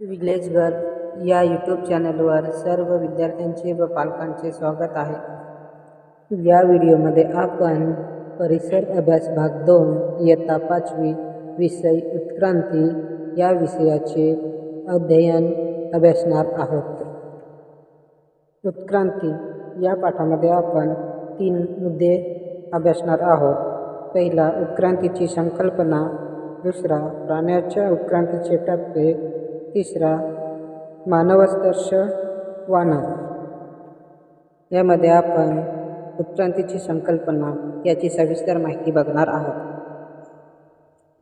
Village girl या YouTube चॅनलवर सर्व विद्यार्थ्यांचे व पालकांचे स्वागत आहे. या व्हिडिओमध्ये आपण परिसर अभ्यास भाग 2 इयत्ता 5वी विषय उत्क्रांती या विषयाचे अध्ययन अभ्यासणार आहोत. उत्क्रांती या पाठामध्ये आपण 3 मुद्दे अभ्यासणार आहोत. पहिला, उत्क्रांतीची संकल्पना. दुसरा, प्राण्याच्या उत्क्रांतीचे टप्पे. तिसरा, मानवस्पर्श वानर. यामध्ये आपण उत्क्रांतीची संकल्पना याची सविस्तर माहिती बघणार आहोत.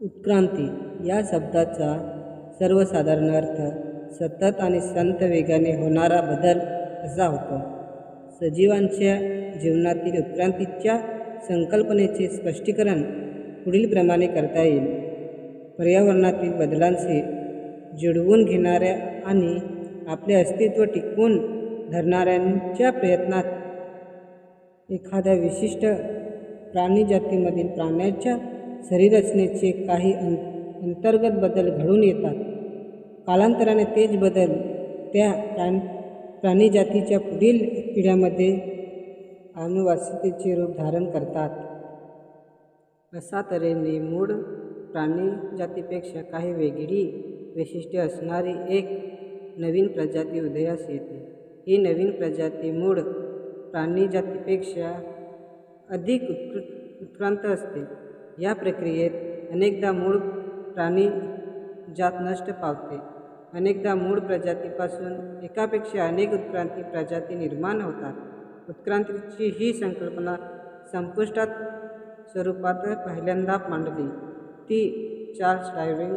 उत्क्रांती या शब्दाचा सर्वसाधारण अर्थ सतत आणि संत वेगाने होणारा बदल असा होतो. सजीवांच्या जीवनातील उत्क्रांतीच्या संकल्पनेचे स्पष्टीकरण पुढीलप्रमाणे करता येईल. पर्यावरणातील बदलांशी जुळवून घेणाऱ्या आणि आपले अस्तित्व टिकवून धरणाऱ्यांच्या प्रयत्नात एखाद्या विशिष्ट प्राणीजातीमधील प्राण्याच्या शरीररचनेचे काही अंतर्गत बदल घडून येतात. कालांतराने तेच बदल त्या प्राणीजातीच्या पुढील पिढ्यांमध्ये आनुवंशिकतेचे रूप धारण करतात. अशा तऱ्हेने मूळ प्राणीजातीपेक्षा काही वेगळी वैशिष्ट्ये असणारी एक नवीन प्रजाती उदयास येते. ही नवीन प्रजाती मूळ प्राणीजातीपेक्षा अधिक उत्क्रांत असते. या प्रक्रियेत अनेकदा मूळ प्राणीजात नष्ट पावते. अनेकदा मूळ प्रजातीपासून एकापेक्षा अनेक उत्क्रांती प्रजाती निर्माण होतात. उत्क्रांतीची ही संकल्पना संपुष्टात स्वरूपात पहिल्यांदा मांडली ती चार्ल्स डार्विन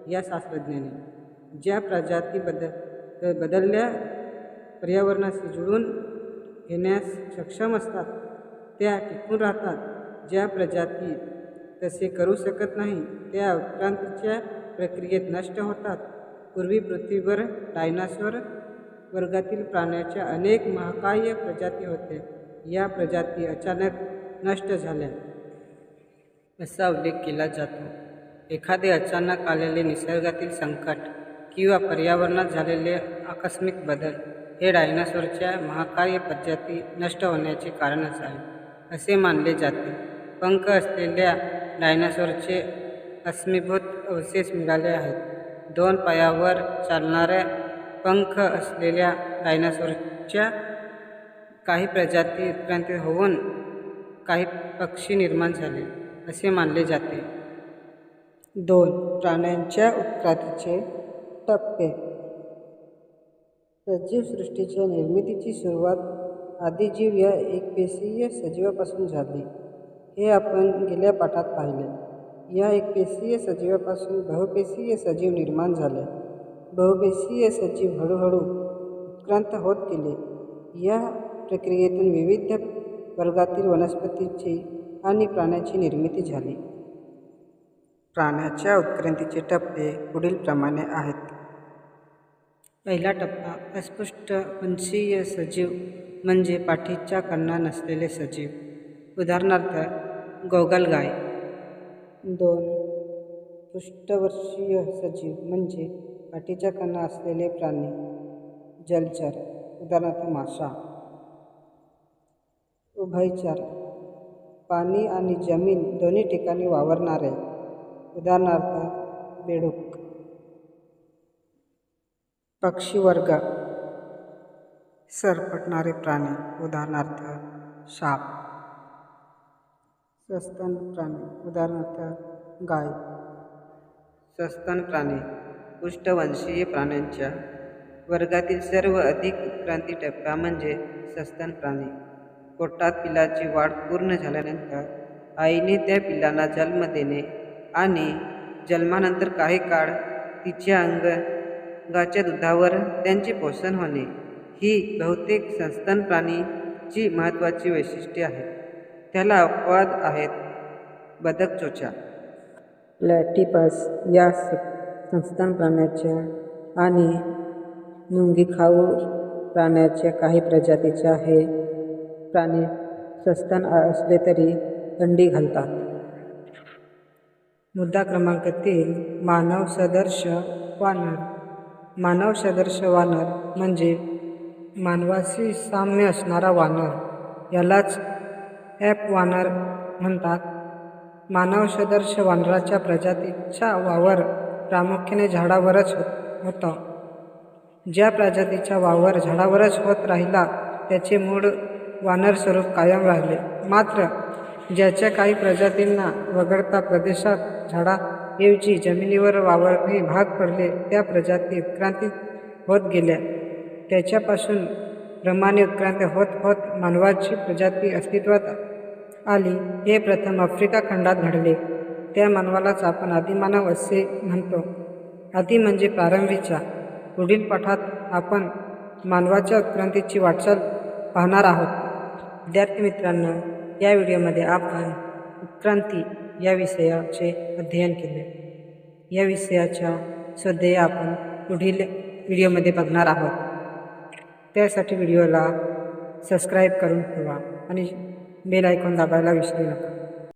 या शास्त्रज्ञाने. ज्या प्रजाती बदलत्या पर्यावरणाशी जुळवून घेण्यास सक्षम असतात त्या टिकून राहतात. ज्या प्रजाती तसे करू शकत नाही त्या उत्क्रांतीच्या प्रक्रियेत नष्ट होतात. पूर्वी पृथ्वीवर डायनासोर वर्गातील प्राण्यांच्या अनेक महाकाय प्रजाती होत्या. या प्रजाती अचानक नष्ट झाल्या असा उल्लेख केला जातो. एखादे अचानक आलेले निसर्गातील संकट किंवा पर्यावरणात झालेले आकस्मिक बदल हे डायनासोरच्या महाकाय प्रजाती नष्ट होण्याचे कारण असावे असे मानले जाते. पंख असलेल्या डायनासोरचे अस्मिभूत अवशेष मिळाले आहेत. 2 पायावर चालणाऱ्या पंख असलेल्या डायनासोरच्या काही प्रजाती उत्क्रांत होऊन काही पक्षी निर्माण झाले असे मानले जाते. 2. प्राण्यांच्या उत्क्रांतीचे टप्पे. सजीव सृष्टीच्या निर्मितीची सुरुवात आदिजीव या एकपेशीय सजीवापासून झाली हे आपण गेल्या पाठात पाहिले. या एकपेशीय सजीवापासून बहुपेशीय सजीव निर्माण झाले. बहुपेशीय सजीव हळूहळू उत्क्रांत होत गेले. या प्रक्रियेतून विविध वर्गातील वनस्पतींची आणि प्राण्यांची निर्मिती झाली. प्राण्याच्या उत्क्रांतीचे टप्पे पुढीलप्रमाणे आहेत. पहिला टप्पा अस्पृष्टवंशीय सजीव म्हणजे पाठीच्या कणा नसलेले सजीव. उदाहरणार्थ गोगलगाय. 2. पृष्ठवंशीय सजीव म्हणजे पाठीच्या कणा असलेले प्राणी. जलचर. उदाहरणार्थ मासा. उभयचर. पाणी आणि जमीन दोन्ही ठिकाणी वावरणारे. उदाहरणार्थ बेडूक. पक्षी वर्ग. सरपटणारे प्राणी. उदाहरणार्थ साप. सस्तन प्राणी. उदाहरणार्थ गाय. सस्तन प्राणी पृष्ठवंशीय प्राण्यांच्या वर्गातील सर्व अधिक उत्क्रांती टप्पा म्हणजे सस्तन प्राणी. पोटात पिलाची वाढ पूर्ण झाल्यानंतर आईने त्या पिलांना जन्म देणे आणि जन्मानंतर काही काळ तिच्या अंगाच्या दुधावर त्यांचे पोषण होणे ही बहुतेक सस्तन प्राणीची महत्त्वाची वैशिष्ट्ये आहेत. त्याला अपवाद आहेत. बदक चोचा. प्लॅटिपस या सस्तन प्राण्याच्या आणि मुंगीखाऊ प्राण्याच्या काही प्रजातीच्या हे प्राणी सस्तन असले तरी अंडी घालतात. मुद्दा क्रमांक 3. मानव सदृश वानर. मानव सदृश वानर म्हणजे मानवाशी साम्य असणारा वानर, यालाच ॲपवानर म्हणतात. मानव सदृश वानराच्या प्रजातीचा वावर प्रामुख्याने झाडावरच होता. ज्या प्रजातीचा वावर झाडावरच होत राहिला त्याचे मूळ वानर स्वरूप कायम राहिले. मात्र ज्याच्या काही प्रजातींना वगळता प्रदेशात झाडाऐवजी जमिनीवर वावरणे भाग पडले, त्या प्रजाती उत्क्रांती होत गेल्या. त्याच्यापासून क्रमाने उत्क्रांती होत होत मानवाची प्रजाती अस्तित्वात आली. हे प्रथम आफ्रिका खंडात घडले. त्या मानवालाच आपण आदिमानव असे म्हणतो. आदी म्हणजे प्रारंभीचा. पुढील पाठात आपण मानवाच्या उत्क्रांतीची वाटचाल पाहणार आहोत. विद्यार्थी मित्रांनो, या व्हिडिओमध्ये आपण उत्क्रांती या विषयाचे अध्ययन केले. या विषयाच्या स्वाध्याय आपण पुढील व्हिडिओमध्ये बघणार आहोत. त्यासाठी व्हिडिओला सबस्क्राईब करून ठेवा आणि बेल आयकॉन दाबायला विसरू नका.